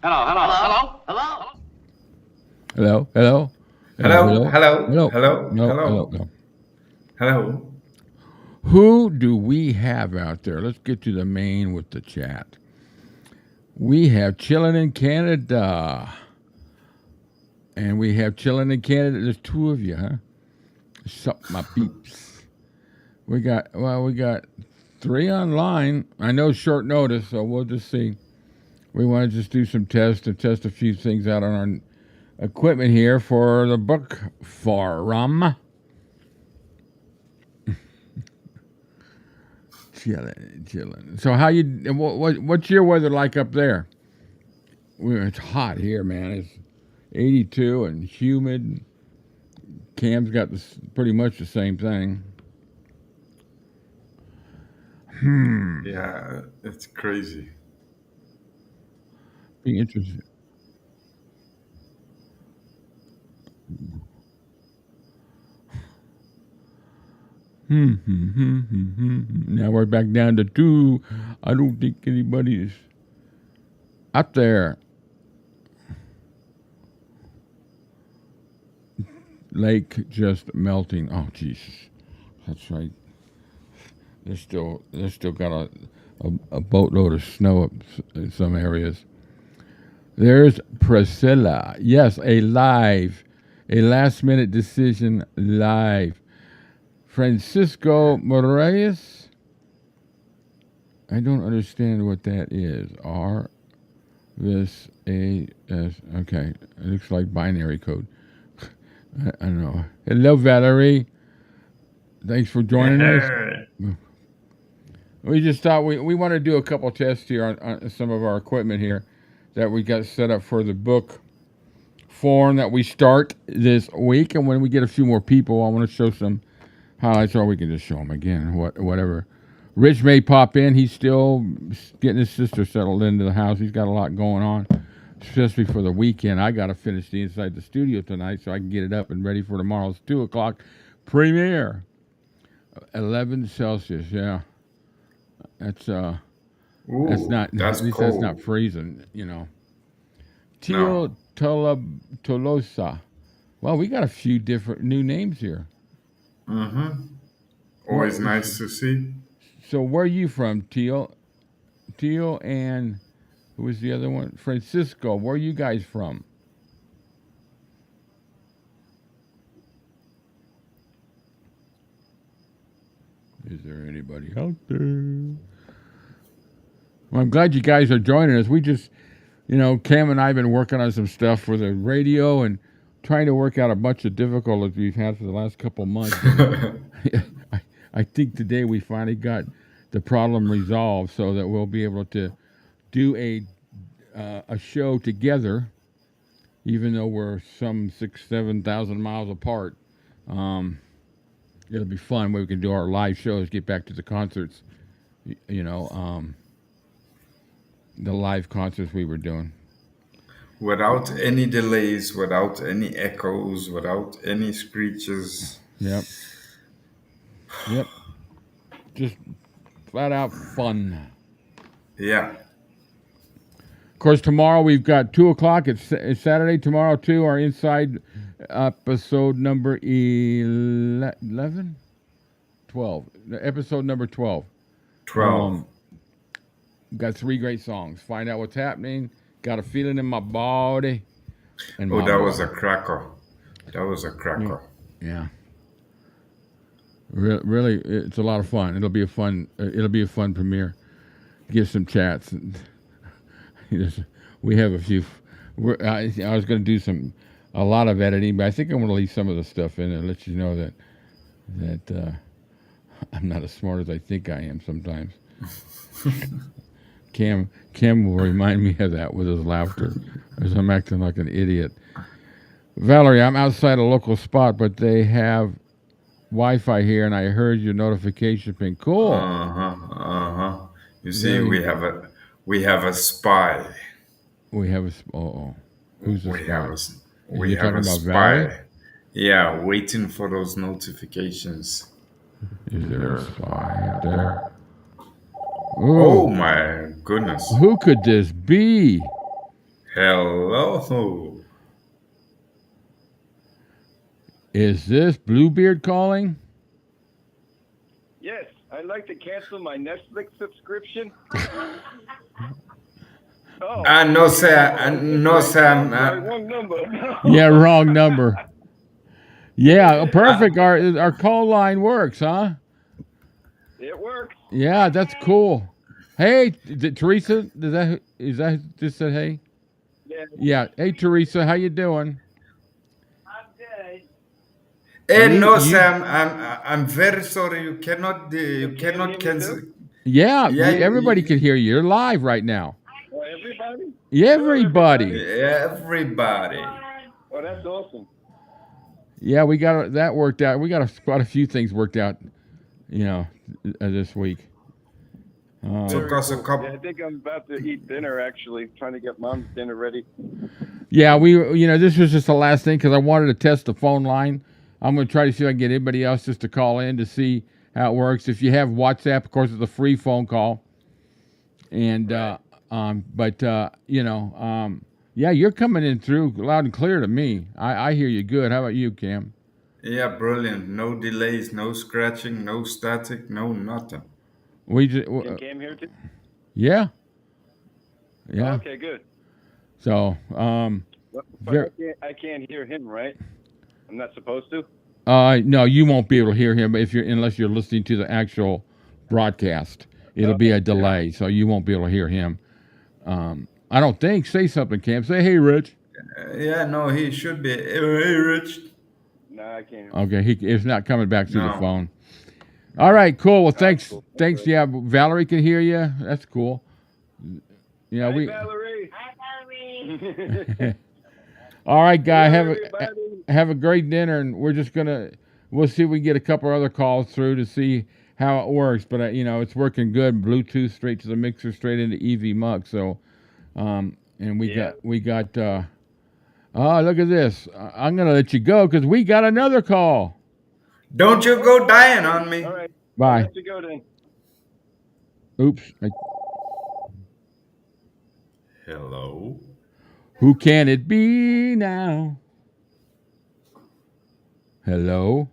Hello, hello, hello, hello. Hello, hello, Hello, hello, hello, hello, hello, hello, hello, hello, hello. hello. Who do we have out there? Let's get to the main with the chat. We have chilling in Canada. And we have chilling in Canada. There's two of you, huh? Sup, my peeps. We got three online. I know short notice, so we'll just see. We want to just do some tests and test a few things out on our equipment here for the book forum. Chilling. So how you? What's your weather like up there? It's hot here, man. It's 82 and humid. Cam's got pretty much the same thing. Yeah, it's crazy. Be interesting. Now we're back down to 2. I don't think anybody's up there. Lake just melting. Oh, Jesus. That's right. There's still got a boatload of snow up in some areas. There's Priscilla. Yes, a last minute decision live. Francisco Moraes. I don't understand what that is. R-this-A-S. Okay, it looks like binary code. I don't know. Hello, Valerie. Thanks for joining us. We just thought we want to do a couple tests here on some of our equipment here that we got set up for the book forum that we start this week. And when we get a few more people, I want to show some highlights, or we can just show them again, whatever. Rich may pop in. He's still getting his sister settled into the house. He's got a lot going on, especially for the weekend. I got to finish the inside the studio tonight so I can get it up and ready for tomorrow's 2 o'clock premiere. 11 Celsius, yeah. That's Ooh, not, that's at least cold. that's not freezing, you know. Teal Tolosa. Well, we got a few different new names here. Always nice to see. So where are you from, Teal? Teal and who was the other one? Francisco. Where are you guys from? Is there anybody out there? Well, I'm glad you guys are joining us. We just, Cam and I have been working on some stuff for the radio and trying to work out a bunch of difficulties we've had for the last couple of months. I think today we finally got the problem resolved so that we'll be able to do a show together, even though we're some 6,000-7,000 miles apart. It'll be fun where we can do our live shows, get back to the concerts, the live concerts we were doing. Without any delays, without any echoes, without any screeches. Yep. Just flat out fun. Yeah. Of course, tomorrow we've got 2 o'clock. It's Saturday. Tomorrow, too, our inside episode number 11? 12. Episode number 12. 12. Got 3 great songs. Find out what's happening. Got a feeling in my body. That was a cracker. That was a cracker. Yeah. Really, it's a lot of fun. It'll be a fun premiere. Get some chats. We have a few. I was going to do a lot of editing, but I think I'm going to leave some of the stuff in and let you know that I'm not as smart as I think I am sometimes. Cam will remind me of that with his laughter, as I'm acting like an idiot. Valerie, I'm outside a local spot, but they have Wi-Fi here, and I heard your notification ping. Cool. You see, we have a spy. We have a who's the spy? We have a spy. Valerie? Yeah, waiting for those notifications. Is there a spy out there? Oh my goodness! Who could this be? Hello. Is this Bluebeard calling? Yes, I'd like to cancel my Netflix subscription. Oh, No, sir. No, sir. wrong number. Yeah, wrong number. Yeah, perfect. Our call line works, huh? It works. Yeah, that's cool. Hey, Teresa, is that just said hey? Yeah. Yeah. Hey, Teresa, how you doing? I'm good. No, You- Sam. I'm very sorry. You cannot. You You can't cannot hear me cancel. too? Yeah, Yeah, everybody can hear you. You're live right now. Oh, everybody? Everybody. Everybody. Oh, that's awesome. Yeah, we got that worked out. We got quite a few things worked out, this week. Took us a couple. Yeah, I think I'm about to eat dinner, actually. Trying to get mom's dinner ready. Yeah, this was just the last thing because I wanted to test the phone line. I'm going to try to see if I can get anybody else just to call in to see how it works. If you have WhatsApp, of course, it's a free phone call. And, Right. yeah, you're coming in through loud and clear to me. I hear you good. How about you, Cam? Yeah, brilliant. No delays, no scratching, no static, no nothing. We just, Can Cam here too? yeah. Oh, Yeah. okay, good. So, But Ver- I can't hear him, right? I'm not supposed to? no, you won't be able to hear him unless you're listening to the actual broadcast. It'll be a delay, so you won't be able to hear him. I don't think. Say something, Cam. Say, hey, Rich. Yeah, no, he should be. Hey, Rich. No, I can't. Okay, he's not coming back through the No. phone. All right, cool. Well, thanks. cool. Thanks. Yeah, Valerie can hear you. That's cool. Yeah, Hi, we. Valerie. Hi, Valerie. All right, guy. Everybody. Have a great dinner, and we'll see if we can get a couple other calls through to see how it works. But it's working good. Bluetooth straight to the mixer, straight into 𝐉𝐞𝐻. So, and we got. Oh, look at this. I'm gonna let you go because we got another call. Don't you go dying on me. All right. Bye. Let's go then. Oops. Hello. Who can it be now? Hello.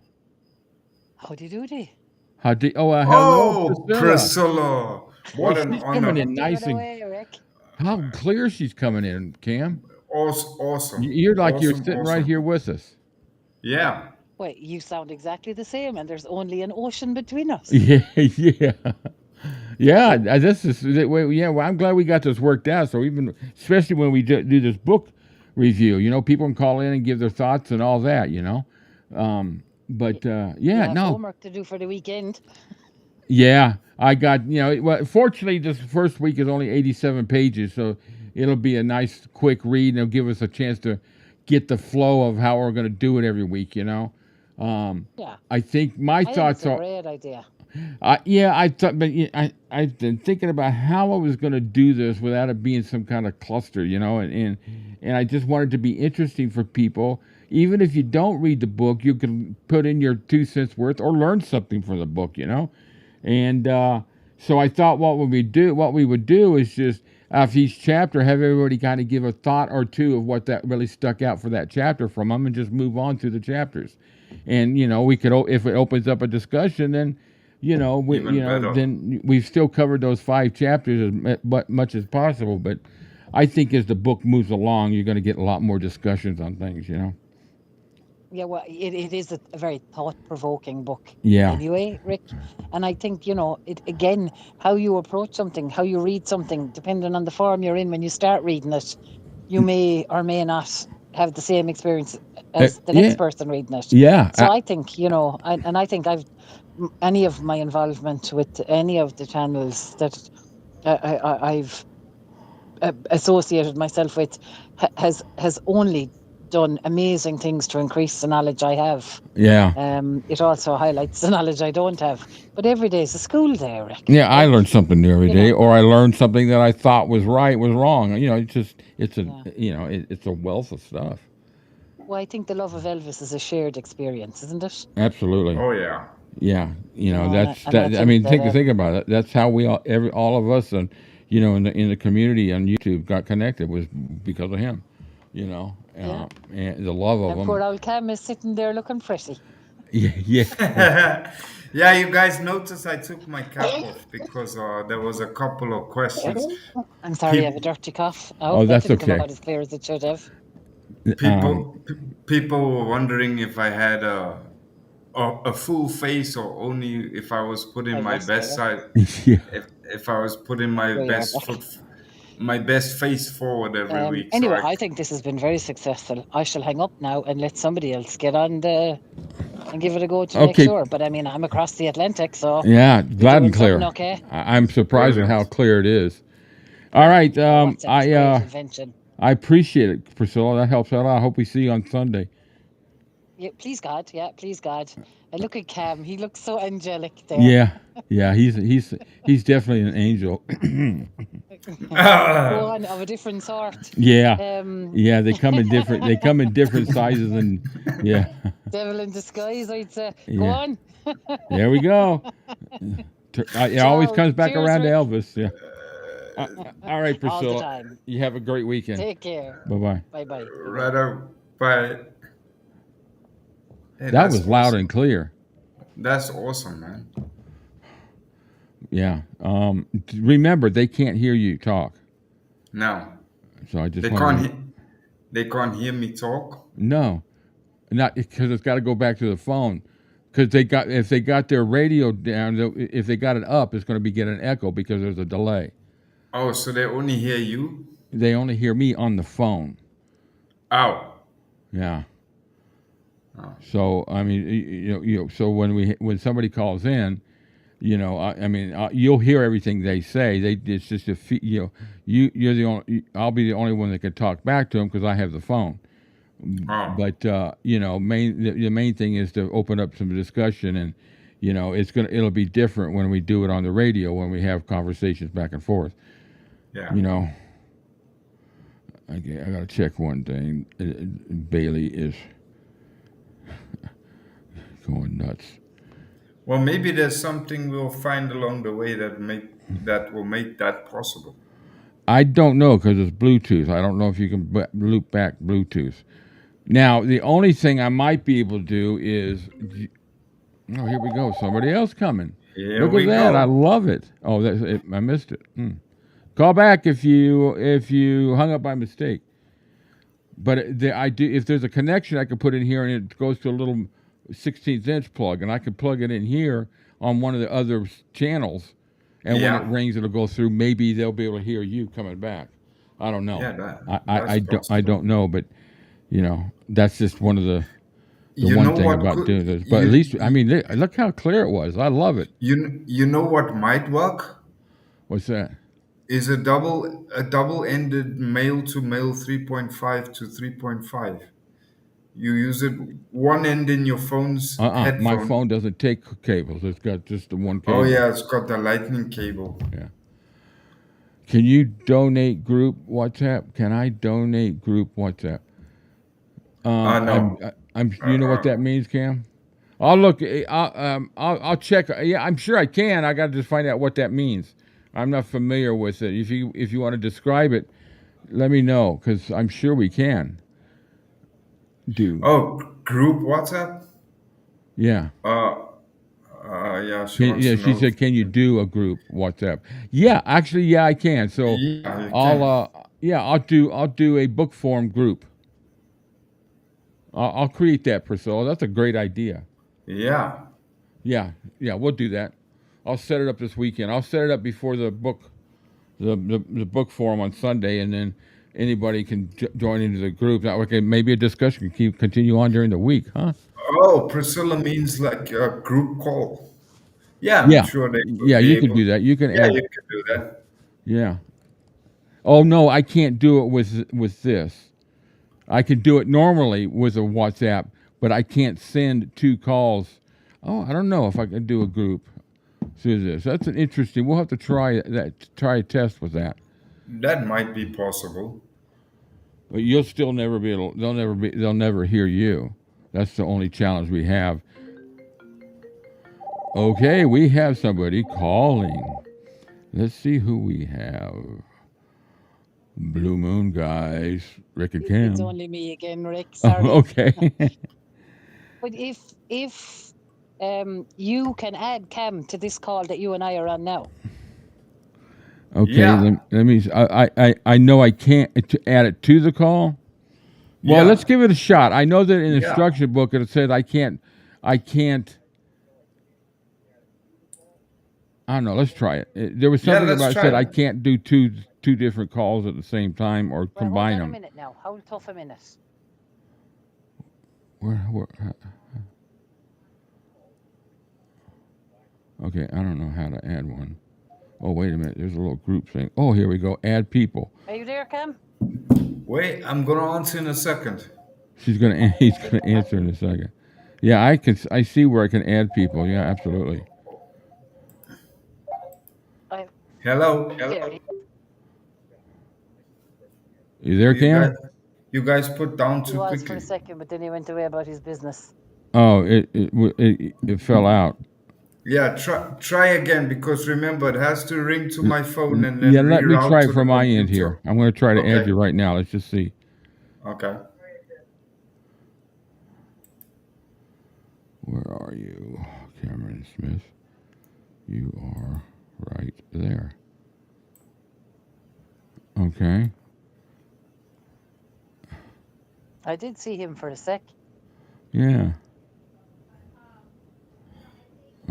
Howdy doody. Hello, Oh, Priscilla. Priscilla. What Boy, an she's coming honor. in nice Take it and away, Rick. how clear she's coming in, Cam. Awesome. You're like you're Awesome, sitting awesome. right here with us. Yeah. Wait, you sound exactly the same, and there's only an ocean between us. Yeah, yeah, yeah. This is yeah. Well, I'm glad we got this worked out. So especially when we do this book review, people can call in and give their thoughts and all that. But You yeah, have no, homework to do for the weekend. yeah. I got well. Fortunately, this first week is only 87 pages, so it'll be a nice, quick read, and it'll give us a chance to get the flow of how we're going to do it every week. Yeah. I think my I think thoughts it's a are. great idea. I thought, but I've been thinking about how I was going to do this without it being some kind of cluster, and I just wanted to be interesting for people. Even if you don't read the book, you can put in your 2 cents worth or learn something from the book, And so I thought what we would do is just after each chapter have everybody kind of give a thought or two of what that really stuck out for that chapter from them, and just move on through the chapters. And we could, if it opens up a discussion, then then we've still covered those 5 chapters as much as possible. But I think as the book moves along, you're going to get a lot more discussions on things. Yeah, well, it is a very thought-provoking book. Yeah. Anyway, Rick, and I think it again, how you approach something, how you read something, depending on the form you're in when you start reading it, you may or may not have the same experience as the next person reading it. Yeah. So I think I think any of my involvement with any of the channels that I've associated myself with has only done amazing things to increase the knowledge I have. Yeah. It also highlights the knowledge I don't have. But every day is a school day, Rick. Yeah, I learn something new every day, or I learned something that I thought was right was wrong. It's a wealth of stuff. Well, I think the love of Elvis is a shared experience, isn't it? Absolutely. Oh, yeah. Yeah, and that's I that. I mean, think think about it. That's how we all of us, and in the community on YouTube got connected was because of him. Yeah. And the love of And him. poor old Cam is sitting there looking pretty. Yeah. Yeah, you guys notice I took my cap off because there was a couple of questions. I'm sorry, I have a Peop- dirty cough. I Oh, hope that that's didn't come okay. out as clear as it should have. People were wondering if I had a full face or only if I was putting I my lost best it. side, Yeah. if I was putting my We are best back. foot, my best face forward every week. Anyway, I think this has been very successful. I shall hang up now and let somebody else get on and give it a go to make Okay. sure. But I mean, I'm across the Atlantic, so Yeah, we're loud and doing clear. something okay. I'm surprised at how Brilliant. clear it is. All right. WhatsApp's a great invention. I appreciate it, Priscilla. That helps out a lot. I hope we see you on Sunday. Yeah, please God. Yeah, please God. And look at Cam. He looks so angelic there. Yeah. He's definitely an angel. One of a different sort. Yeah. Yeah. They come in different sizes and yeah. Devil in disguise, I'd say. Go Yeah. on. There we go. It always comes back Cheers, around to Rick. Elvis. Yeah. All right, All the Priscilla. time. You have a great weekend. Take care. Bye-bye. Bye-bye. Right up, but hey, That that's was loud awesome. and clear. That's awesome, man. Yeah. Remember, they can't hear you talk. No, So I just they wanted can't. They can't hear me talk. No, not because it's got to go back to the phone. Because if they got their radio down, if they got it up, it's going to be getting an echo because there's a delay. Oh, so they only hear you? They only hear me on the phone. Oh. Yeah. Oh. So I mean, so when somebody calls in, you'll hear everything they say. It's just you're the only. I'll be the only one that can talk back to them because I have the phone. Oh. But the main thing is to open up some discussion, and it'll be different when we do it on the radio when we have conversations back and forth. Yeah. Okay, I gotta check one thing. Bailey is going nuts. Well, maybe there's something we'll find along the way that will make that possible. I don't know because it's Bluetooth. I don't know if you can loop back Bluetooth. Now, the only thing I might be able to do is, oh, here we go. Somebody else coming. Here Look we at that. go. I love it. Oh, I missed it. Call back if you hung up by mistake. But if there's a connection I can put in here and it goes to a little 16th inch plug, and I can plug it in here on one of the other channels, and when it rings, it'll go through. Maybe they'll be able to hear you coming back. I don't know. Yeah, I don't know, but that's just one of the one thing about doing this. But at least look how clear it was. I love it. You know what might work? What's that? Is a double-ended male-to-male 3.5 to 3.5. You use it one end in your phone's headphone. My phone doesn't take cables. It's got just the one cable. Oh yeah, it's got the lightning cable. Yeah. Can you donate group WhatsApp? Can I donate group WhatsApp? No. You know what that means, Cam? I'll look. I'll check. Yeah, I'm sure I can. I got to just find out what that means. I'm not familiar with it. If you want to describe it, let me know because I'm sure we can. Oh, group WhatsApp? Yeah. Yeah. She said, "Can you do a group WhatsApp?" Yeah, actually, yeah, I can. So I'll do a book form group. I'll create that, Priscilla. That's a great idea. Yeah. Yeah, we'll do that. I'll set it up this weekend. I'll set it up before the book book forum on Sunday, and then anybody can join into the group. That way, maybe a discussion can continue on during the week, huh? Oh, Priscilla means like a group call. Yeah, I'm sure they could you can do that. You can add. You can do that. Yeah. Oh no, I can't do it with this. I can do it normally with a WhatsApp, but I can't send two calls. Oh, I don't know if I can do a group through this. That's an interesting. We'll have to try a test with that. That might be possible. But you'll still never be able. They'll never hear you. That's the only challenge we have. Okay, we have somebody calling. Let's see who we have. Blue Moon guys, Rick and Cam. It's only me again, Rick. Oh, Sorry. okay. But if you can add Cam to this call that you and I are on now. Okay, Yeah. let me. I know I can't to add it to the call. Well, Yeah. let's give it a shot. I know that in the Yeah. instruction book it says I can't. I don't know. Let's try it. There was Yeah, something let's about it try said I it. can't do two different calls at the same time or Well, combine hold on a them. minute now. Hold tough a minute. Where, okay, I don't know how to add one. Oh, wait a minute. There's a little group thing. Oh, here we go. Add people. Are you there, Cam? Wait, I'm gonna answer in a second. He's gonna answer in a second. Yeah, I see where I can add people. Yeah, absolutely. Hello. There. You there, Cam? You guys put down He too was for a quickly. second, but then he went away about his business. Oh, it fell out. Yeah, try again because remember it has to ring to my phone and then Yeah, let me reroute try to it the from my end computer. here. I'm going to try to add Okay. you right now. Let's just see. Okay. Where are you, Cameron Smith? You are right there. Okay. I did see him for a sec. Yeah.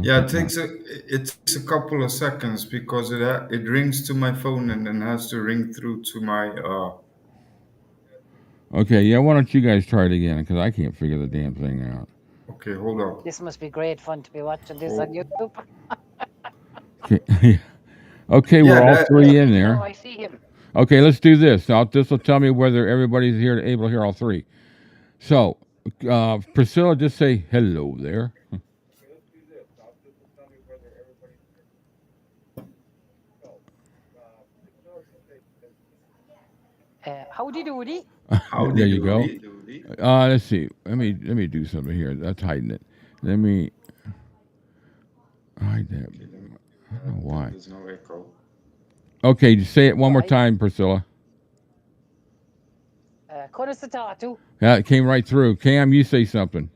Yeah, it takes a couple of seconds because it rings to my phone and then has to ring through to my Okay, yeah, why don't you guys try it again? Because I can't figure the damn thing out. Okay, hold on. This must be great fun to be watching this on YouTube. Okay, okay, Yeah, we're all three in there. Oh, I see him. Okay, let's do this. Now, this will tell me whether everybody's here able to hear all three. So, Priscilla, just say hello there. Howdy doody. Howdy There you go. doody. Let's see. Let me do something here. Let's tighten it. Let me hide that. I don't know why. There's no echo. Okay, just say it one more Right. time, Priscilla. Konasatatu. Yeah, it came right through. Cam, you say something.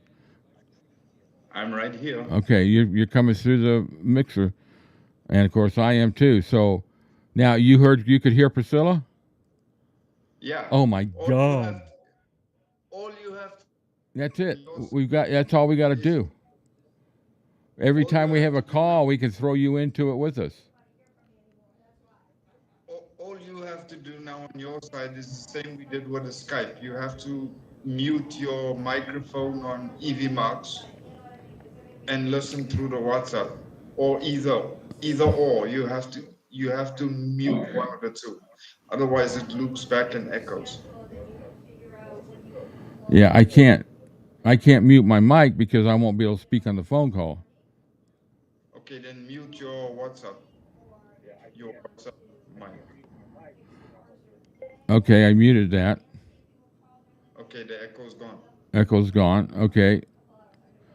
I'm right here. Okay, you're coming through the mixer, and of course I am too. So now you could hear Priscilla. Yeah. Oh my God! All you have. That's it. That's all we got to do. Every time we have a call, we can throw you into it with us. All you have to do now on your side is the same we did with the Skype. You have to mute your microphone on 𝐉𝐞𝐤𝐿 and listen through the WhatsApp, or either or. You have to mute one of the two. Otherwise, it loops back and echoes. Yeah, I can't mute my mic because I won't be able to speak on the phone call. Okay, then mute your WhatsApp. Your WhatsApp mic. Okay, I muted that. Okay, the echo's gone. Echo's gone. Okay.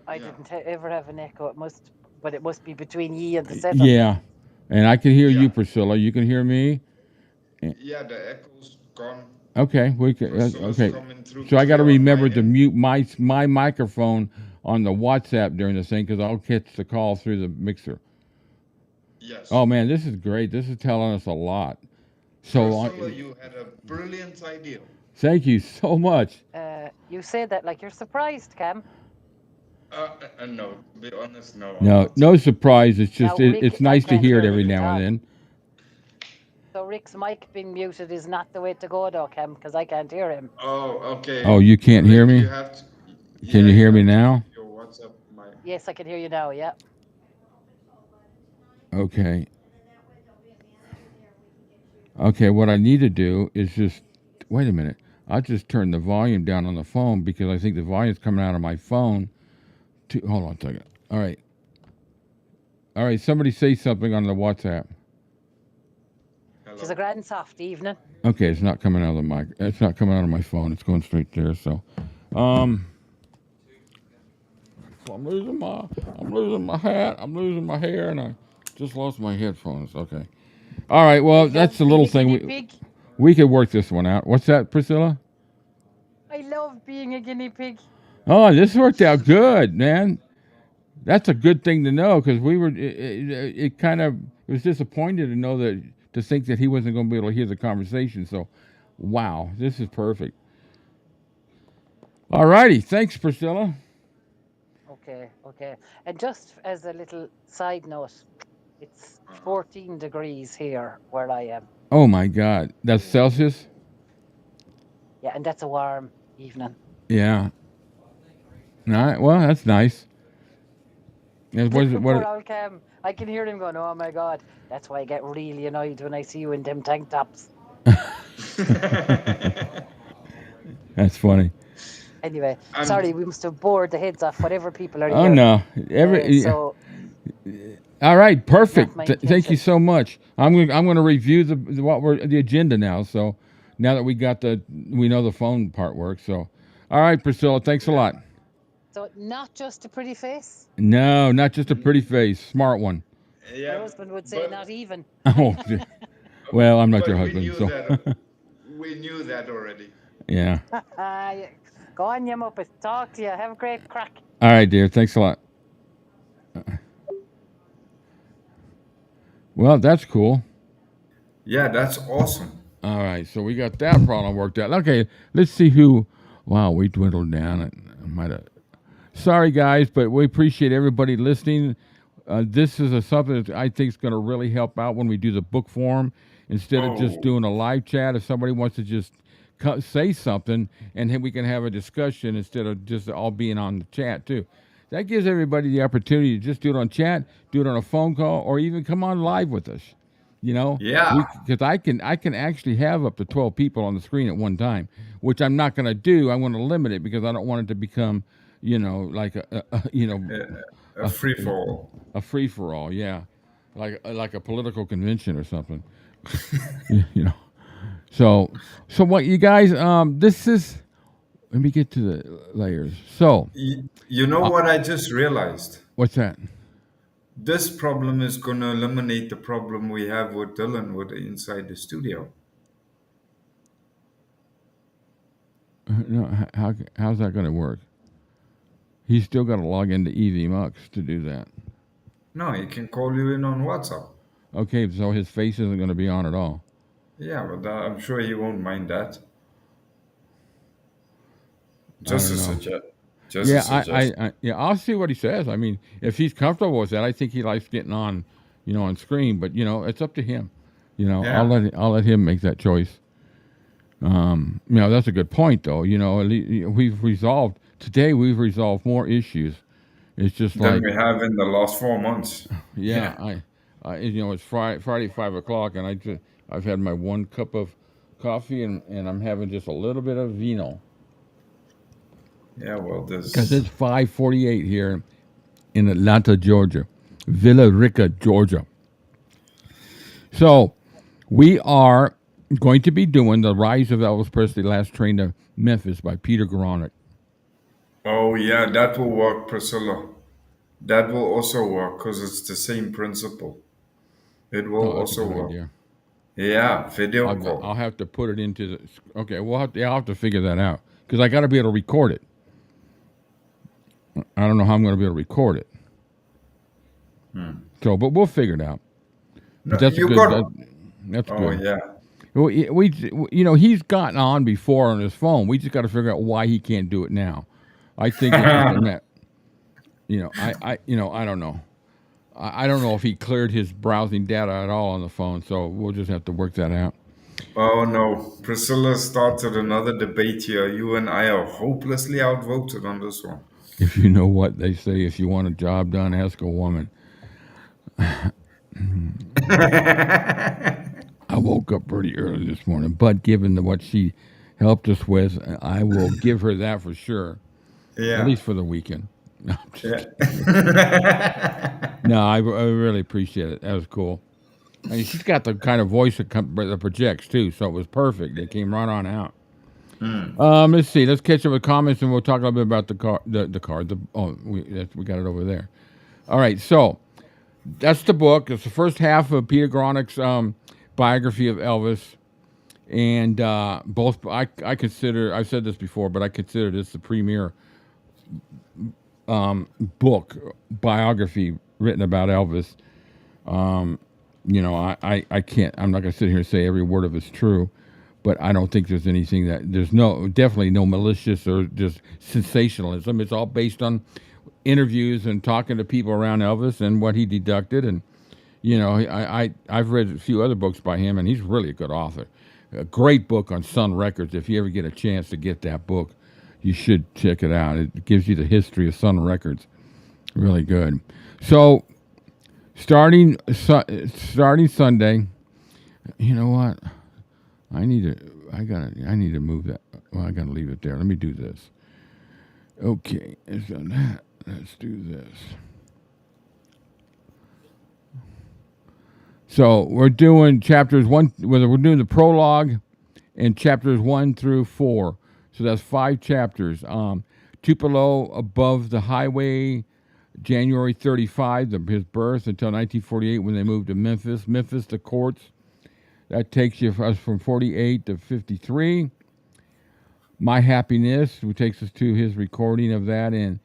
I didn't ever have an echo. But it must be between ye and the setup. Yeah, and I can hear Yeah. you, Priscilla. You can hear me. Yeah, the echo's gone. Okay, we can. Priscilla's Okay, coming through so I got to clear on remember my to end. mute my microphone on the WhatsApp during the thing because I'll catch the call through the mixer. Yes. Oh man, this is great. This is telling us a lot. So Priscilla, you had a brilliant idea. thank you so much. You say that like you're surprised, Cam. No, to be honest, no. No surprise. It's just Now, Rick, it's I nice to can't hear it hear every Rick now at and all. then. So Rick's mic being muted is not the way to go, though, Cam, because I can't hear him. Oh, okay. Oh, you can't hear me? You have to, Can you hear me have to now? mute your WhatsApp mic. Yes, I can hear you now. Yeah. Okay. Okay, what I need to do is just wait a minute. I'll just turn the volume down on the phone because I think the volume's coming out of my phone. Hold on a second. All right. All right, somebody say something on the WhatsApp. It's a grand soft evening. Okay, it's not coming out of the mic. It's not coming out of my phone. It's going straight there. So I'm losing my hat. I'm losing my hair, and I just lost my headphones. Okay. All right. Well, I that's love a little being a thing. guinea pig. We could work this one out. What's that, Priscilla? I love being a guinea pig. Oh, this worked out good, man. That's a good thing to know because we were. It kind of it was disappointed to know that to think that he wasn't going to be able to hear the conversation. So, wow, this is perfect. All righty, thanks, Priscilla. Okay, okay. And just as a little side note, it's 14 degrees here where I am. Oh my God, that's Celsius. Yeah, and that's a warm evening. Yeah. All right. Well, that's nice. And what is it? Poor What? old Cam. I can hear him going, oh my God. That's why I get really annoyed when I see you in them tank tops. That's funny. Anyway, sorry, we must have bored the heads off whatever people are Oh here. no. So All right, perfect. my Thank you intention. so much. I'm going to review the agenda now. So now that we know the phone part works. So, all right, Priscilla, thanks a lot. So not just a pretty face. No, not just a pretty face, smart one. My husband would say not even. Oh, well, I'm not your But husband, we knew so that. We knew that already. yeah. Go on, you muppet. Talk to you. Have a great crack. All right, dear. Thanks a lot. Well, that's cool. Yeah, that's awesome. All right, so we got that problem worked out. Okay, let's see who. Wow, we dwindled down. I might have. Sorry, guys, but we appreciate everybody listening. This is something that I think is going to really help out when we do the book forum. Instead of just doing a live chat, if somebody wants to just say something, and then we can have a discussion instead of just all being on the chat too. That gives everybody the opportunity to just do it on chat, do it on a phone call, or even come on live with us. You know, Yeah. Because I can actually have up to 12 people on the screen at one time, which I'm not going to do. I want to limit it because I don't want it to become, like a free for all. A free for all, yeah, like a political convention or something. So what you guys? This is. Let me get to the layers. So You know what I just realized? what's that? This problem is going to eliminate the problem we have with Dylan inside the studio. No, how's that going to work? He's still got to log into 𝐉𝐞𝐰𝐞𝐥𝐥𝐞𝐝 to do that. No, he can call you in on WhatsApp. Okay, so his face isn't going to be on at all. Yeah, but I'm sure he won't mind that. Just a suggestion. I'll see what he says. I mean, if he's comfortable with that, I think he likes getting on, on screen. But it's up to him. Yeah. I'll let him make that choice. That's a good point, though. We've resolved more issues. It's just than we have in the last 4 months. Yeah, it's Friday 5 o'clock, and I've had my 1 cup of coffee, and I'm having just a little bit of vino. Yeah, well, because it's 5:48 here in Atlanta, Georgia, Villa Rica, Georgia. So we are going to be doing The Rise of Elvis Presley, Last Train to Memphis by Peter Gronick. Oh yeah, that will work, Priscilla. That will also work because it's the same principle. It will also work. Idea. Yeah, video call. I'll have to put it into the. Okay, I'll have to figure that out because I got to be able to record it. I don't know how I'm going to be able to record it. So, but we'll figure it out. But that's good. That's good. Oh yeah. We he's gotten on before on his phone. We just got to figure out why he can't do it now. I think it's that. I don't know. I don't know if he cleared his browsing data at all on the phone. So we'll just have to work that out. Oh no, Priscilla started another debate here. You and I are hopelessly outvoted on this one. If you know what they say, if you want a job done, ask a woman. I woke up pretty early this morning, but given what she helped us with, I will give her that for sure. Yeah. At least for the weekend. No, yeah. No, I really appreciate it. That was cool. I mean, she's got the kind of voice that projects too, so it was perfect. They came right on out. Let's see. Let's catch up with comments, and we'll talk a little bit about the card. We got it over there. All right. So That's the book. It's the first half of Peter Gronick's biography of Elvis. And both, I consider, I've said this before, but I consider this the premier book, biography written about Elvis. I can't, I'm not going to sit here and say every word of it's true, but I don't think there's anything definitely no malicious or just sensationalism. It's all based on interviews and talking to people around Elvis and what he deducted. And, I've read a few other books by him, and he's really a good author. A great book on Sun Records. If you ever get a chance to get that book, you should check it out. It gives you the history of Sun Records. Really good. So, starting Sunday, you know what? I need to move that. Well, I gotta leave it there. Let me do this. Okay, so that. Let's do this. So we're doing chapters 1. We're doing the prologue and chapters 1 through 4. So that's 5 chapters. Tupelo above the highway, January 35, his birth, until 1948 when they moved to Memphis. Memphis, the courts. That takes you from 48 to 53. My Happiness, which takes us to his recording of that, and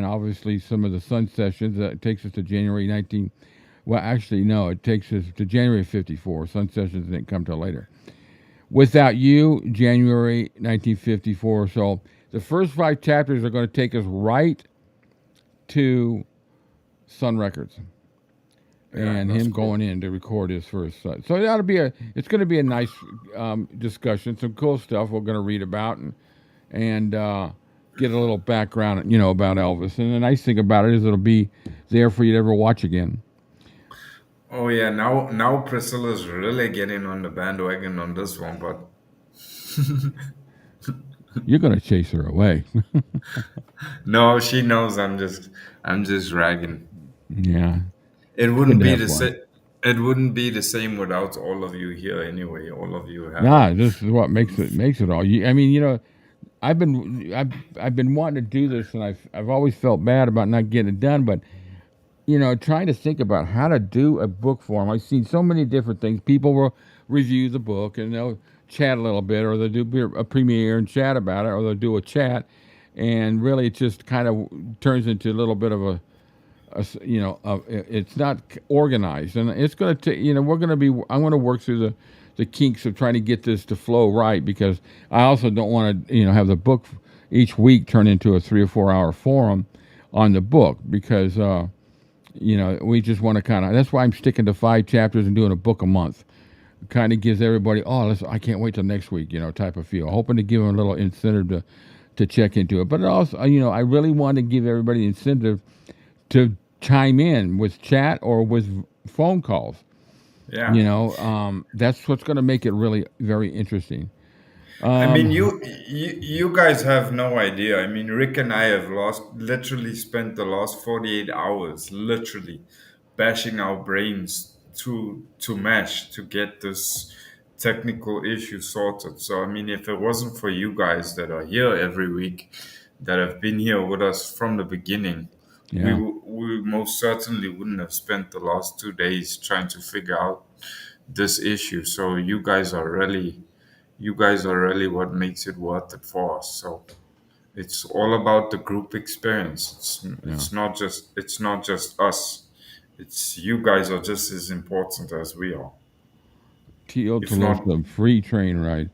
obviously some of the Sun sessions. That takes us to January 19. Well, actually, no, it takes us to January 54. Sun sessions didn't come till later. Without You, January 1954. So the first 5 chapters are going to take us right to Sun Records. And him going in to record his first. So that'll be it's going to be a nice discussion. Some cool stuff we're going to read about and get a little background, about Elvis. And the nice thing about it is it'll be there for you to ever watch again. Oh yeah, now Priscilla's really getting on the bandwagon on this one, but you're going to chase her away. No, she knows I'm just ragging. Yeah. It wouldn't be the same. It wouldn't be the same without all of you here anyway. All of you have. Nah, this is what makes it all. I've been wanting to do this, and I've always felt bad about not getting it done, but trying to think about how to do a book form. I've seen so many different things. People will review the book and they'll chat a little bit, or they'll do a premiere and chat about it, or they'll do a chat, and really it just kind of turns into a little bit of it's not organized, and it's going to take. I'm going to work through the kinks of trying to get this to flow right, because I also don't want to have the book each week turn into a 3 or 4 hour forum on the book, because we just want to kind of. That's why I'm sticking to 5 chapters and doing a book a month. Kind of gives everybody, I can't wait till next week, type of feel. Hoping to give them a little incentive to check into it, but also I really want to give everybody incentive to chime in with chat or with phone calls. Yeah. That's what's going to make it really very interesting. I mean, you guys have no idea. I mean, Rick and I have literally spent the last 48 hours literally bashing our brains to mesh to get this technical issue sorted. So, I mean, if it wasn't for you guys that are here every week, that have been here with us from the beginning, Yeah. we most certainly wouldn't have spent the last 2 days trying to figure out this issue. So you guys are really what makes it worth it for us. So it's all about the group experience. It's not just us. It's you guys are just as important as we are. Teal to the free train ride.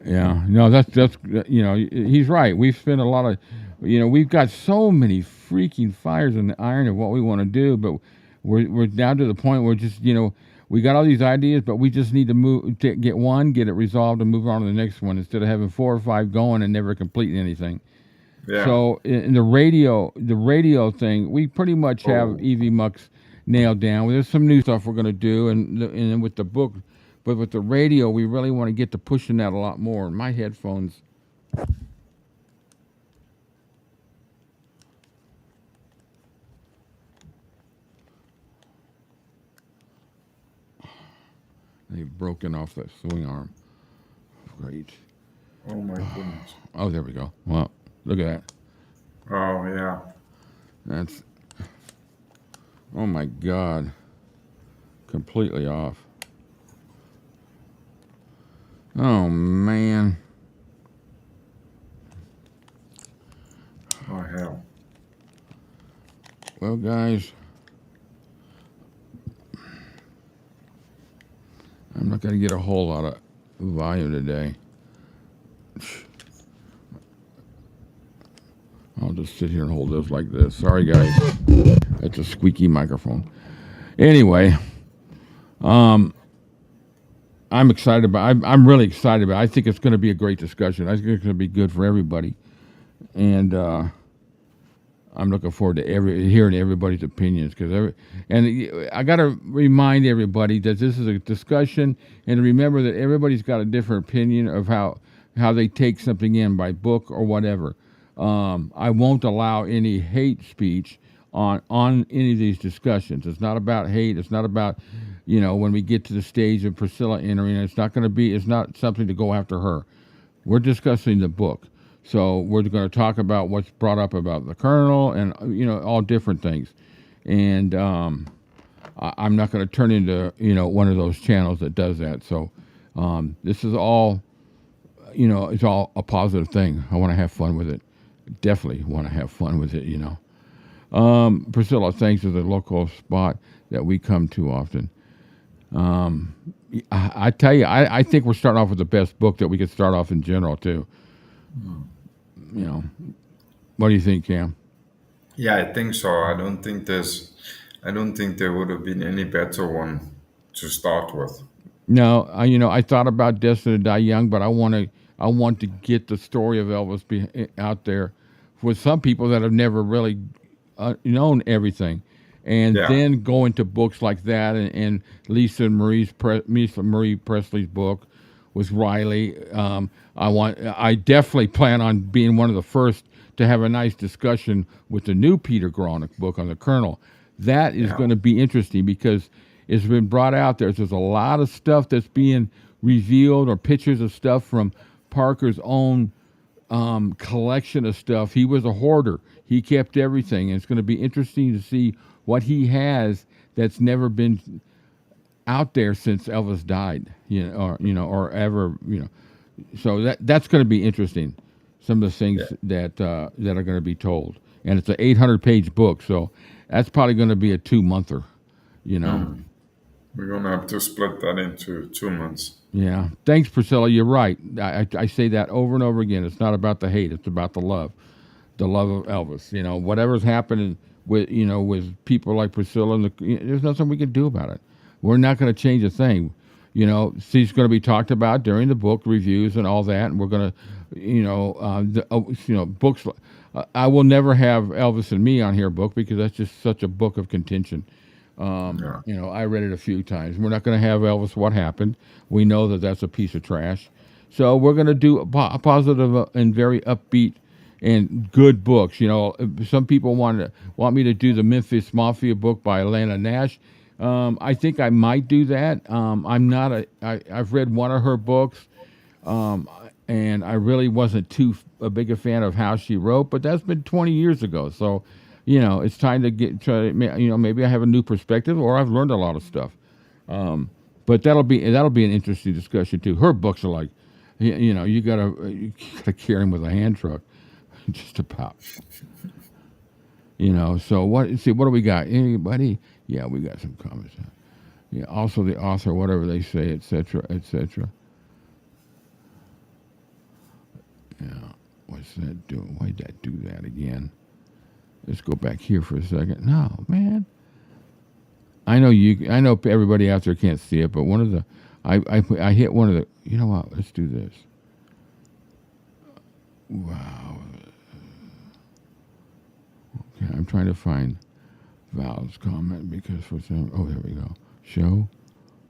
Yeah, no, that's he's right. We've spent a lot of, we've got so many freaking fires in the iron of what we want to do, but we're down to the point where just we got all these ideas, but we just need to get it resolved, and move on to the next one, instead of having 4 or 5 going and never completing anything. Yeah. So in the radio thing, we pretty much have 𝐕𝐞𝐞𝐥𝐥𝐞𝐝 nailed down. There's some new stuff we're going to do, and with the book. But with the radio, we really want to get to pushing that a lot more. My headphones. They've broken off that swing arm. Great. Oh my goodness. Oh, there we go. Well, look at that. Oh yeah. Oh my God. Completely off. Oh man. Oh hell. Well, guys, I'm not going to get a whole lot of volume today. I'll just sit here and hold this like this. Sorry, guys. That's a squeaky microphone. Anyway, I'm excited about. I'm really excited about. I think it's going to be a great discussion. I think it's going to be good for everybody, and I'm looking forward to hearing everybody's opinions. And I got to remind everybody that this is a discussion, and to remember that everybody's got a different opinion of how they take something in by book or whatever. I won't allow any hate speech on any of these discussions. It's not about hate. It's not about, when we get to the stage of Priscilla entering, it's not something to go after her. We're discussing the book. So we're going to talk about what's brought up about the Colonel and, all different things. And I'm not going to turn into, one of those channels that does that. So this is all, it's all a positive thing. I want to have fun with it. Definitely want to have fun with it, Priscilla, thanks for the local spot that we come to often. I tell you, I think we're starting off with the best book that we could start off in general, too. What do you think, Cam? Yeah, I think so. I don't think there would have been any better one to start with. No, I thought about Destined to Die Young, but I want to get the story of Elvis out there with some people that have never really known everything, and then go into books like that and Lisa Marie Presley's book with Riley. I definitely plan on being one of the first to have a nice discussion with the new Peter Gronick book on the Colonel. That is going to be interesting because it's been brought out there. There's a lot of stuff that's being revealed or pictures of stuff from Parker's own collection of stuff. He was a hoarder. He kept everything. And it's going to be interesting to see what he has that's never been out there since Elvis died, or ever, So that's going to be interesting. Some of the things that are going to be told, and it's an 800-page book, so that's probably going to be a 2-monther. We're gonna have to split that into 2 months. Yeah. Thanks, Priscilla. You're right. I say that over and over again. It's not about the hate. It's about the love of Elvis. Whatever's happening with people like Priscilla, there's nothing we can do about it. We're not going to change a thing. She's going to be talked about during the book reviews and all that, and we're going to, books. I will never have Elvis and Me on here book because that's just such a book of contention. I read it a few times. We're not going to have Elvis What Happened. We know that that's a piece of trash. So we're going to do a positive and very upbeat and good books. Some people want me to do the Memphis Mafia book by Atlanta Nash. I think I might do that. I'm not I've read one of her books, and I really wasn't a big a fan of how she wrote, but that's been 20 years ago. So, it's time to maybe I have a new perspective, or I've learned a lot of stuff. But that'll be an interesting discussion too. Her books are like, you gotta carry them with a hand truck, just about. So what do we got? Anybody? Yeah, we got some comments. Yeah, also the author, whatever they say, etc., etc. Yeah, what's that doing? Why'd that do that again? Let's go back here for a second. No, man. I know everybody out there can't see it, but one of the, I hit one of the. You know what? Let's do this. Wow. Okay, I'm trying to find Val's comment because for some. Oh, there we go. Show,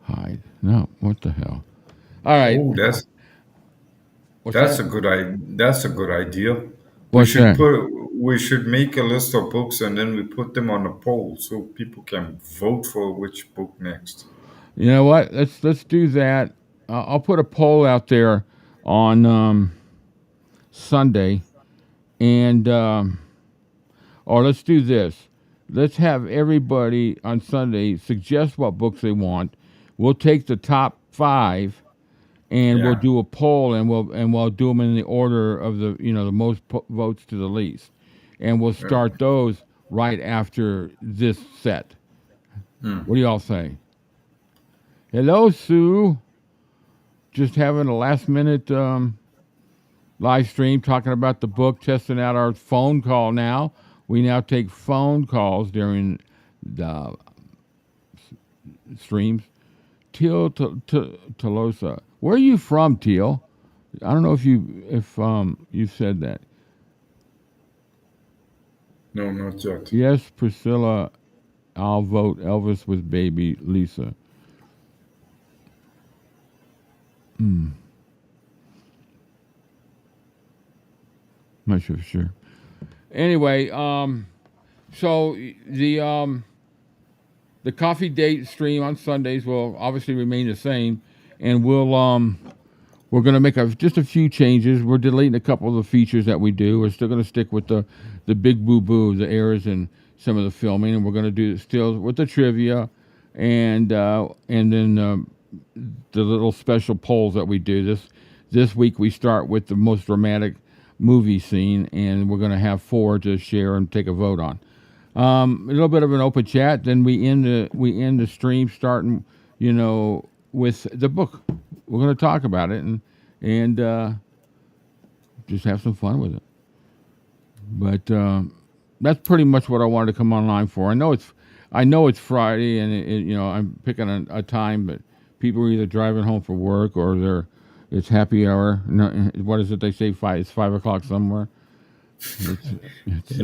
hide. No, what the hell? All right. Oh, that's a good idea. That's a good idea. What's that? We should make a list of books and then we put them on a poll so people can vote for which book next. You know what? Let's do that. I'll put a poll out there on Sunday, and or let's do this. let's have everybody on Sunday suggest what books they want. We'll take the top 5 and we'll Yeah. do a poll, and we'll do them in the order of the most votes to the least, and we'll start those right after this set. What do y'all say? Hello, Sue. Just having a last minute live stream talking about the book, testing out our phone call now. We now take phone calls during the streams. Teal Tolosa. Where are you from, Teal? I don't know if you said that. No, not yet. Yes, Priscilla. I'll vote Elvis with baby Lisa. Not sure for sure. Anyway, so the coffee date stream on Sundays will obviously remain the same, and we're going to make just a few changes. We're deleting a couple of the features that we do. We're still going to stick with the big boo boo, the errors, and some of the filming, and we're going to do still with the trivia, and then the little special polls that we do. This week we start with the most dramatic movie scene, and we're going to have 4 to share and take a vote on. A little bit of an open chat. Then we end the stream starting, with the book. We're going to talk about it and just have some fun with it. But that's pretty much what I wanted to come online for. I know it's Friday, and I'm picking a time, but people are either driving home from work or it's happy hour. No, what is it they say? It's 5 o'clock somewhere. It's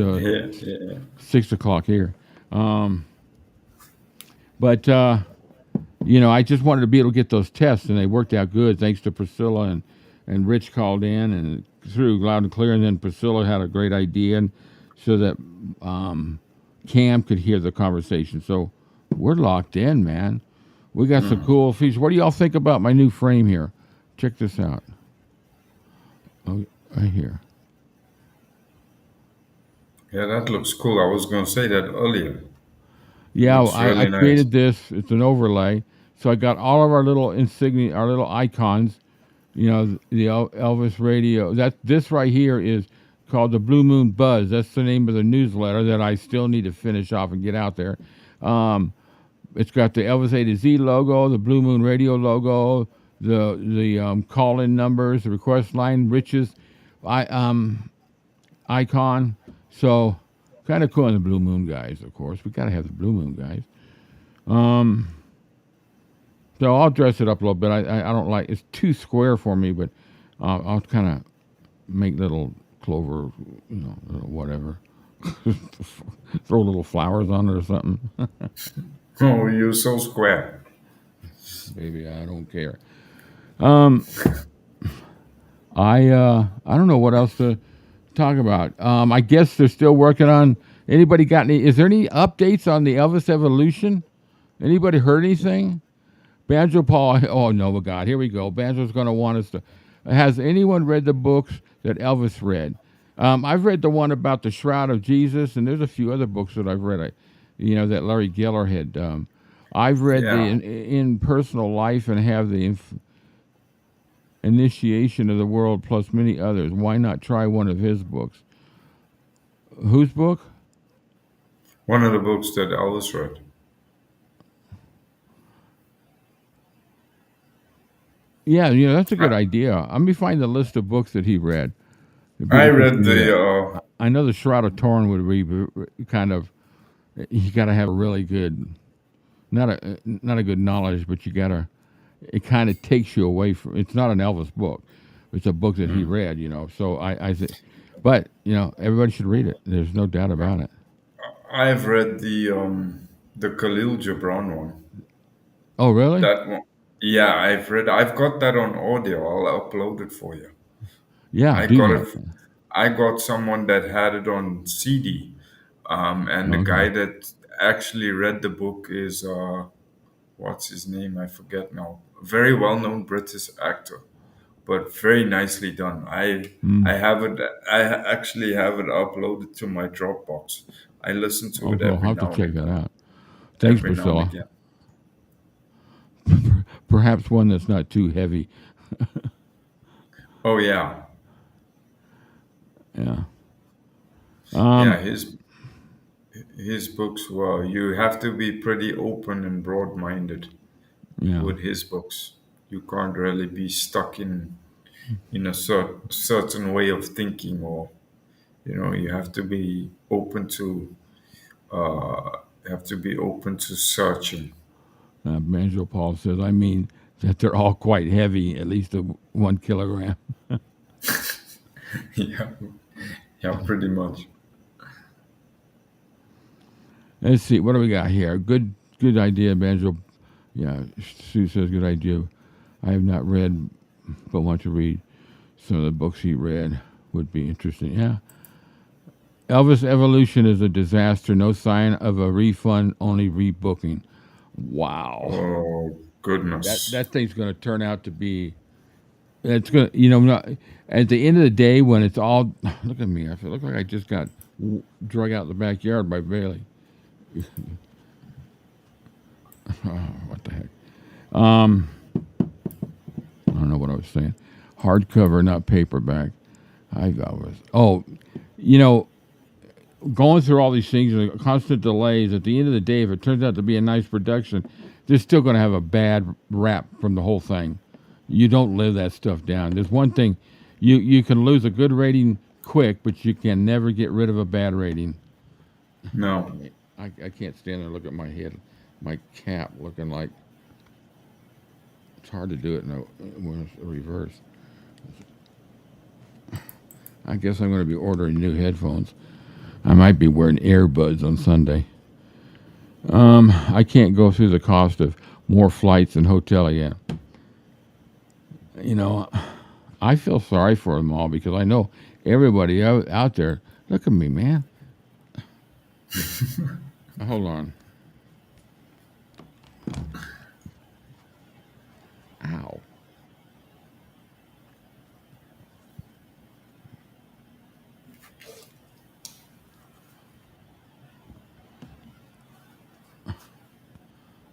6 o'clock here. But I just wanted to be able to get those tests, and they worked out good thanks to Priscilla and Rich called in and through loud and clear. And then Priscilla had a great idea, and so that Cam could hear the conversation. So we're locked in, man. We got some cool features. What do y'all think about my new frame here? Check this out. Oh, right here. Yeah, that looks cool. I was going to say that earlier. Yeah, Looks really I nice. created this. It's an overlay. So I got all of our little insignia, our little icons. The Elvis radio. This right here is called the Blue Moon Buzz. That's the name of the newsletter that I still need to finish off and get out there. It's got the Elvis-A-Z logo, the Blue Moon Radio logo, the call-in numbers, the request line, Rich's icon. So kind of cool. And the Blue Moon guys, of course. We got to have the Blue Moon guys. So I'll dress it up a little bit. I don't like it's too square for me, but I'll kind of make little clover, whatever. Throw little flowers on it or something. Oh, you're so square. Baby, I don't care. I don't know what else to talk about. I guess they're still working on. Anybody got any? Is there any updates on the Elvis evolution? Anybody heard anything? Banjo Paul. Oh no, God! Here we go. Banjo's going to want us to. Has anyone read the books that Elvis read? I've read the one about the Shroud of Jesus, and there's a few other books that I've read. That Larry Geller had. I've read the in Personal Life and have the Initiation of the World plus many others. Why not try one of his books? Whose book? One of the books that Elvis read. Yeah, that's a good idea. Let me find the list of books that he read. I read the. I know the Shroud of Turin would be kind of. You got to have a really good, not a good knowledge, but you got to. It kind of takes you away from. It's not an Elvis book. It's a book that he read. So I think, but everybody should read it. There's no doubt about it. I've read the Khalil Gibran one. Oh really? That one. Yeah, I've got that on audio. I'll upload it for you. Yeah, I got someone that had it on CD, and the Okay. guy that actually read the book is what's his name? I forget now. A very well-known British actor but very nicely done. I have it. Actually have it uploaded to my Dropbox. I listen to Oh, it cool. I'll every have to now and check that again. out. Thanks, Every now and Priscilla. again. Perhaps one that's not too heavy. Oh yeah, Yeah. yeah. His books. Well, you have to be pretty open and broad-minded Yeah. with his books. You can't really be stuck in a certain way of thinking, or you have to be open to searching. Banjo Paul says, I mean that they're all quite heavy, at least 1 kilogram. Yeah, yeah, pretty much. Let's see. What do we got here? Good idea, Banjo. Yeah, Sue says good idea. I have not read, but want to read some of the books he read. Would be interesting. Yeah. Elvis Evolution is a disaster. No sign of a refund, only rebooking. Wow. Oh goodness. That thing's going to turn out to be. It's going to, not, at the end of the day, when it's all. Look at me. I feel look like I just got drug out in the backyard by Bailey. What the heck? I don't know what I was saying. Hardcover, not paperback. Going through all these things, constant delays. At the end of the day, if it turns out to be a nice production, they're still going to have a bad rap from the whole thing. You don't live that stuff down. There's one thing, you can lose a good rating quick, but you can never get rid of a bad rating. No. I can't stand there and look at my head, my cap looking like. It's hard to do it when it's reverse. I guess I'm going to be ordering new headphones. I might be wearing earbuds on Sunday. I can't go through the cost of more flights and hotel again. I feel sorry for them all because I know everybody out there. Look at me, man. Hold on. Ow.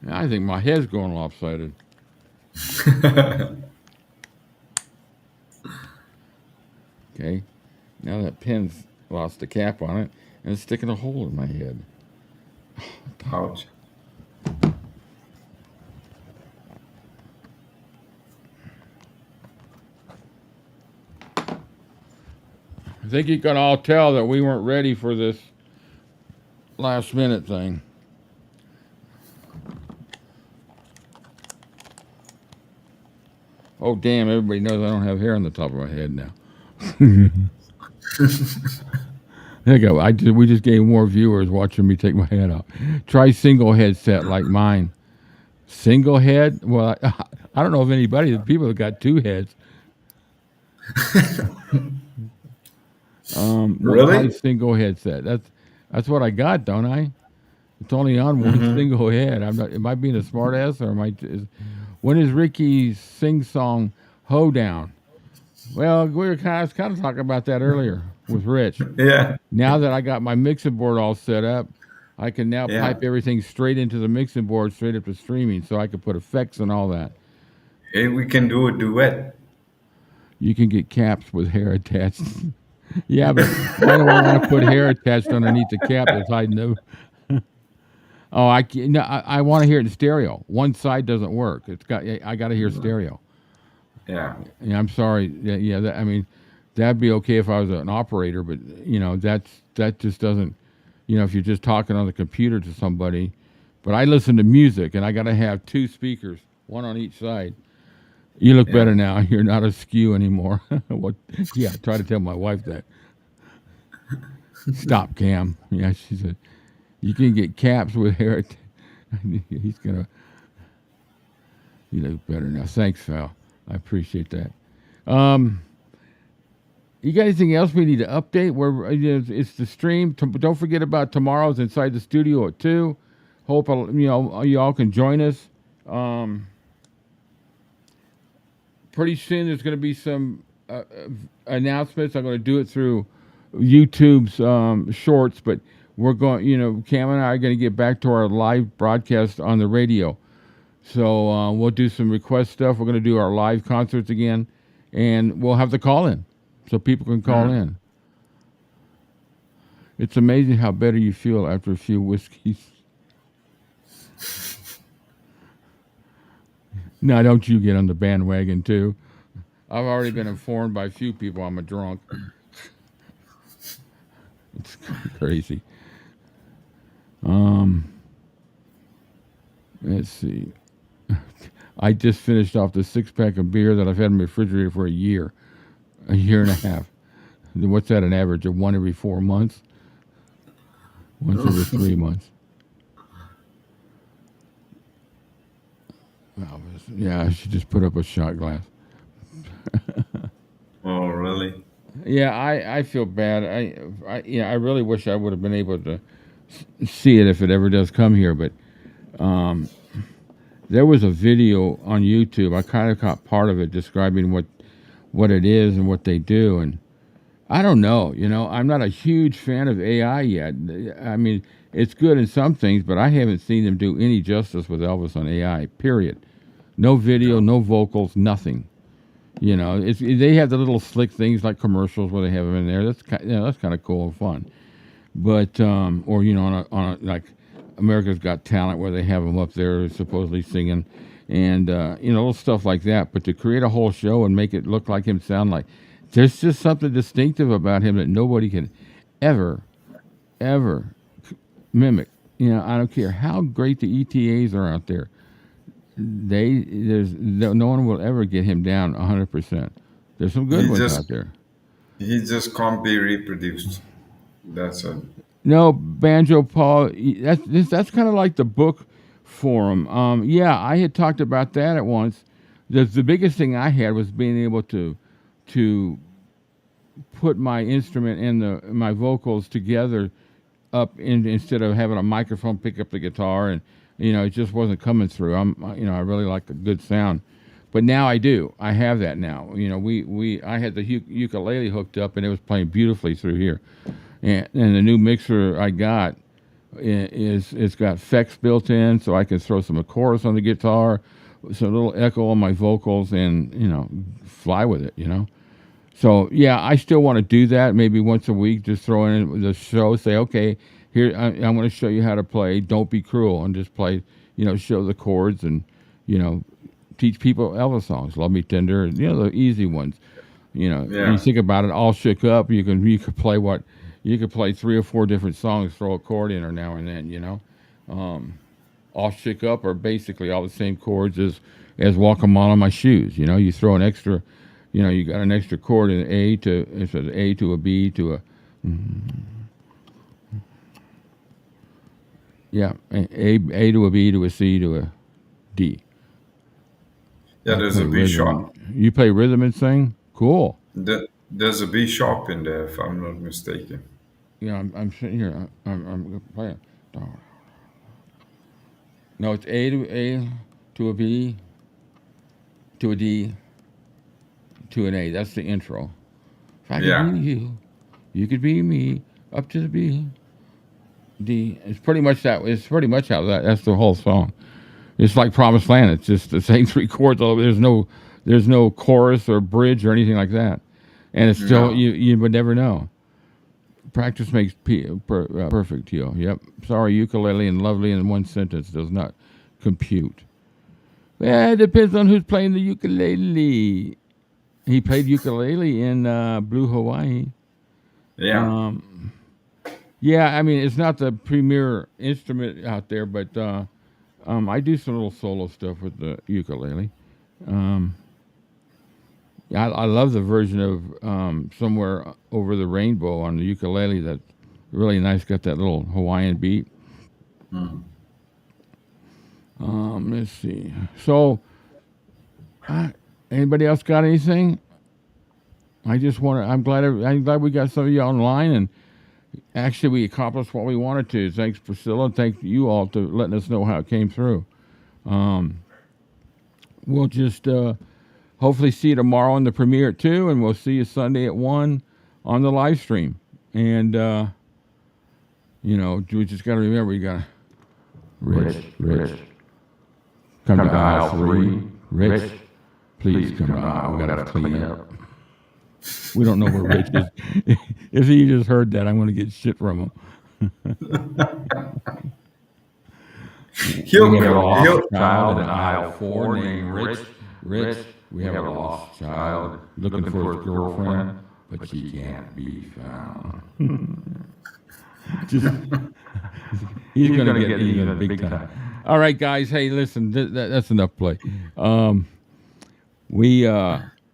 I think my head's going lopsided. Okay. Now that pen's lost the cap on it and it's sticking a hole in my head. Ouch. I think you can all tell that we weren't ready for this last minute thing. Oh, damn, everybody knows I don't have hair on the top of my head now. There you go. We just gained more viewers watching me take my head off. Try single headset like mine. Single head? Well, I don't know if anybody, the people that got 2 heads. Really? Single headset. That's what I got, don't I? It's only on one single head. Am I being a smart ass or when is Ricky's sing song Hoedown? Well, we were kind of talking about that earlier with Rich. Yeah. Now that I got my mixing board all set up, I can now pipe everything straight into the mixing board, straight up to streaming, so I can put effects and all that. Hey, we can do a duet. You can get caps with hair attached. Yeah, but why do I want to put hair attached underneath the cap that's hiding the... Oh, I want to hear it in stereo. One side doesn't work. I got to hear stereo. Yeah. Yeah, I'm sorry. Yeah. That'd be okay if I was an operator, but that just doesn't. If you're just talking on the computer to somebody, but I listen to music and I got to have 2 speakers, one on each side. You look better now. You're not askew anymore. What? Yeah, try to tell my wife that. Stop, Cam. Yeah, she said. You can get caps with hair. He's gonna. You look better now. Thanks, Val. I appreciate that. You got anything else we need to update? It's the stream. Don't forget about tomorrow's Inside the Studio at 2. Hope you all can join us. pretty soon there's going to be some announcements. I'm going to do it through YouTube's shorts, but we're going, Cam and I are going to get back to our live broadcast on the radio. So we'll do some request stuff. We're going to do our live concerts again, and we'll have the call in so people can call in. It's amazing how better you feel after a few whiskeys. Now, don't you get on the bandwagon, too. I've already been informed by a few people I'm a drunk. It's crazy. Let's see. I just finished off the 6-pack of beer that I've had in my refrigerator for a year and a half. What's that, an average of one every 4 months? Once every 3 months. Yeah, I should just put up a shot glass. Oh, really? Yeah, I feel bad. I really wish I would have been able to see it if it ever does come here. But there was a video on YouTube. I kind of caught part of it describing what it is and what they do. And I don't know. I'm not a huge fan of AI yet. I mean, it's good in some things, but I haven't seen them do any justice with Elvis on AI, period. No video, no vocals, nothing. They have the little slick things like commercials where they have them in there. That's kind of cool and fun. But or on a like America's Got Talent where they have them up there supposedly singing, and little stuff like that. But to create a whole show and make it look like him, sound like, there's just something distinctive about him that nobody can ever mimic. I don't care how great the ETAs are out there. No one will ever get him down 100%. There's some good ones out there. He just can't be reproduced. That's it. No, Banjo Paul. That's kind of like the book forum. Yeah, I had talked about that at once. The biggest thing I had was being able to put my instrument and my vocals together instead of having a microphone pick up the guitar, and it just wasn't coming through. I really like a good sound, but now I do. I have that now. I had the ukulele hooked up and it was playing beautifully through here, and the new mixer I got it's got effects built in, so I can throw some chorus on the guitar, some little echo on my vocals, and fly with it. So yeah, I still want to do that. Maybe once a week, just throw in the show. Say, okay, here I'm going to show you how to play "Don't Be Cruel," and just play, show the chords and teach people Elvis songs, "Love Me Tender," and the easy ones. When you think about it, "All Shook Up," you could play 3 or 4 different songs, throw a chord in or now and then. "All Shook Up" are basically all the same chords as "Walk a Mile in My Shoes." You throw an extra. You got an extra chord in it's an A to a B to a A to a B to a C to a D. Yeah, there's a B sharp. You play rhythm and sing? Cool. There's a B sharp in there, if I'm not mistaken. Yeah, I'm sitting here. I'm playing. No, it's A to a B to a D to an A. That's the intro. If I could be you could be me, up to the B, D. It's pretty much that. It's pretty much how that's the whole song. It's like Promised Land. It's just the same 3 chords. There's no chorus or bridge or anything like that. And it's still, you would never know. Practice makes perfect, Yo. Yep. Sorry, ukulele and lovely in one sentence does not compute. Yeah, it depends on who's playing the ukulele. He played ukulele in Blue Hawaii. Yeah. Yeah, I mean, it's not the premier instrument out there, but I do some little solo stuff with the ukulele. I love the version of Somewhere Over the Rainbow on the ukulele. That's really nice. Got that little Hawaiian beat. Let's see. So, anybody else got anything? I'm glad we got some of you online, and actually we accomplished what we wanted to. Thanks, Priscilla, and thank you all to letting us know how it came through. We'll just hopefully see you tomorrow in the premiere at 2, and we'll see you Sunday at 1 on the live stream. And, we just got to remember, you got to, Rich, come to aisle 3. Rich, please come to aisle. We got to clean up. We don't know where Rich is. If he just heard that, I'm going to get shit from him. We have a lost child in aisle 4 named Rich. Rich, we have a lost child looking for his girlfriend, but she can't be found. He's going to get even big time. All right, guys. Hey, listen, that's enough play. We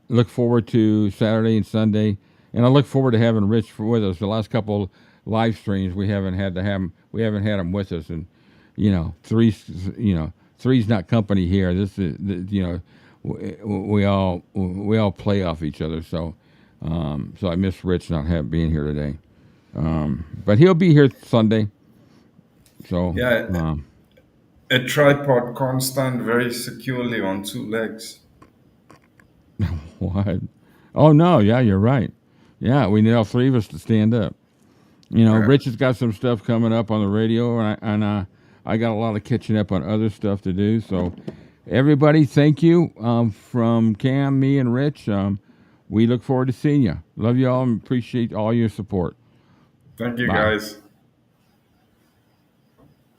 look forward to Saturday and Sunday, and I look forward to having Rich with us. The last couple live streams we haven't had him with us, and three's not company here. This is we all play off each other. So I miss Rich not being here today. But he'll be here Sunday. So yeah, a tripod can't stand very securely on 2 legs. What? Oh no, yeah, you're right. Yeah, we need all 3 of us to stand up. Rich has got some stuff coming up on the radio, and I got a lot of catching up on other stuff to do. So, everybody, thank you from Cam, me, and Rich. We look forward to seeing you. Love you all and appreciate all your support. Thank you, Bye. guys.